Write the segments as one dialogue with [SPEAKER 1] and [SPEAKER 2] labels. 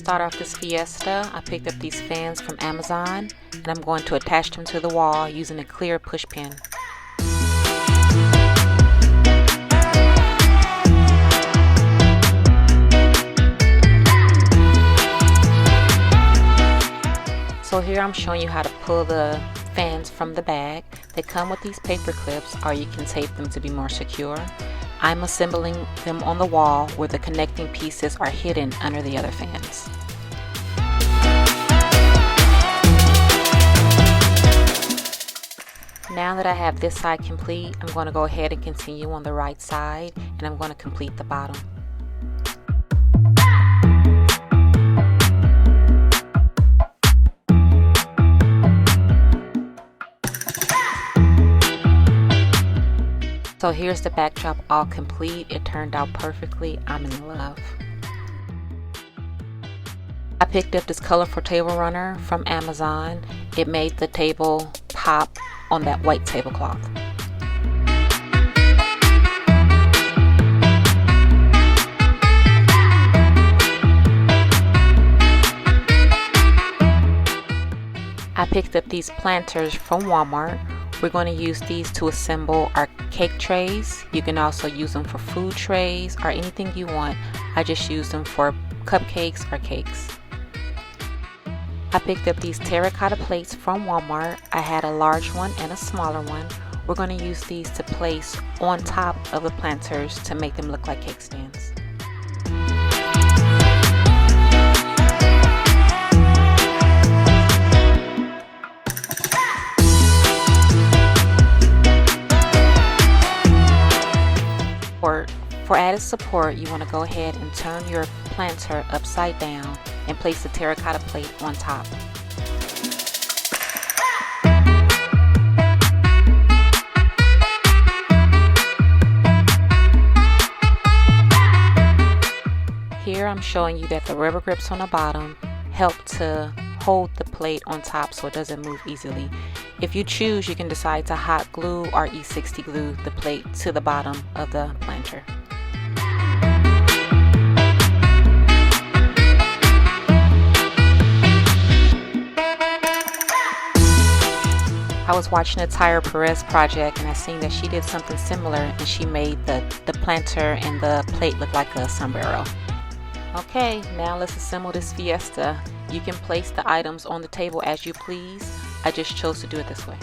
[SPEAKER 1] start off this fiesta, I picked up these fans from Amazon and I'm going to attach them to the wall using a clear push pin. So here I'm showing you how to pull the fans from the bag. They come with these paper clips, or you can tape them to be more secure. I'm assembling them on the wall where the connecting pieces are hidden under the other fans. Now that I have this side complete, I'm going to go ahead and continue on the right side, and I'm going to complete the bottom. So here's the backdrop all complete. It turned out perfectly. I'm in love. I picked up this colorful table runner from Amazon. It made the table pop on that white tablecloth. I picked up these planters from Walmart. We're going to use these to assemble our cake trays. You can also use them for food trays or anything you want. I just use them for cupcakes or cakes. I picked up these terracotta plates from Walmart. I had a large one and a smaller one. We're going to use these to place on top of the planters to make them look like cake stands. For added support, you want to go ahead and turn your planter upside down and place the terracotta plate on top. Here I'm showing you that the rubber grips on the bottom help to hold the plate on top so it doesn't move easily. If you choose, you can decide to hot glue or E60 glue the plate to the bottom of the planter. I was watching a Tyra Perez project and I seen that she did something similar, and she made the planter and the plate look like a sombrero. Okay, now let's assemble this fiesta. You can place the items on the table as you please. I just chose to do it this way.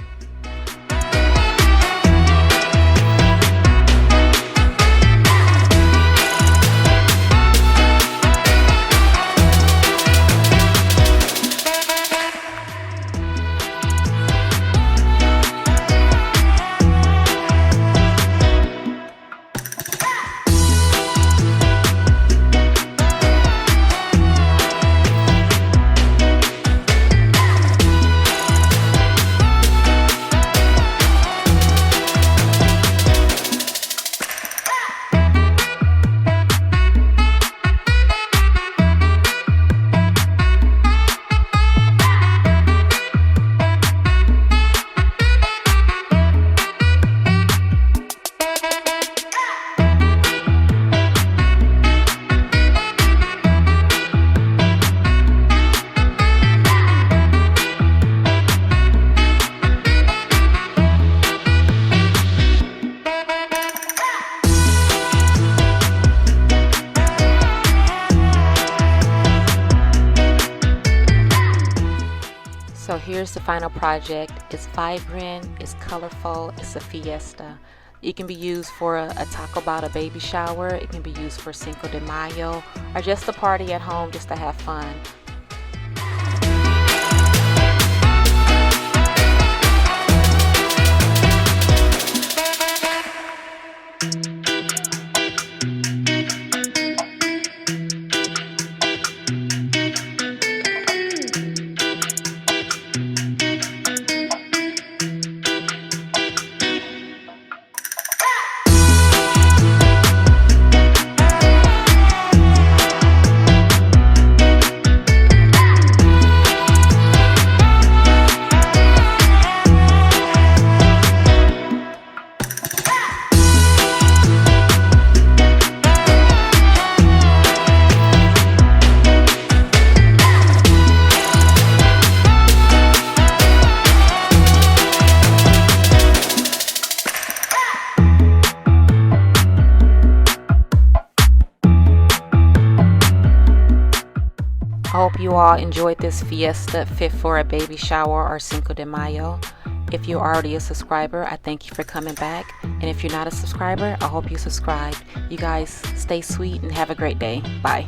[SPEAKER 1] So here's the final project. It's vibrant, it's colorful, it's a fiesta. It can be used for a taco bell, a baby shower. It can be used for Cinco De Mayo, or just a party at home just to have fun. I hope you all enjoyed this fiesta fit for a baby shower or Cinco de Mayo. If you're already a subscriber, I thank you for coming back. And if you're not a subscriber, I hope you subscribe. You guys stay sweet and have a great day. Bye.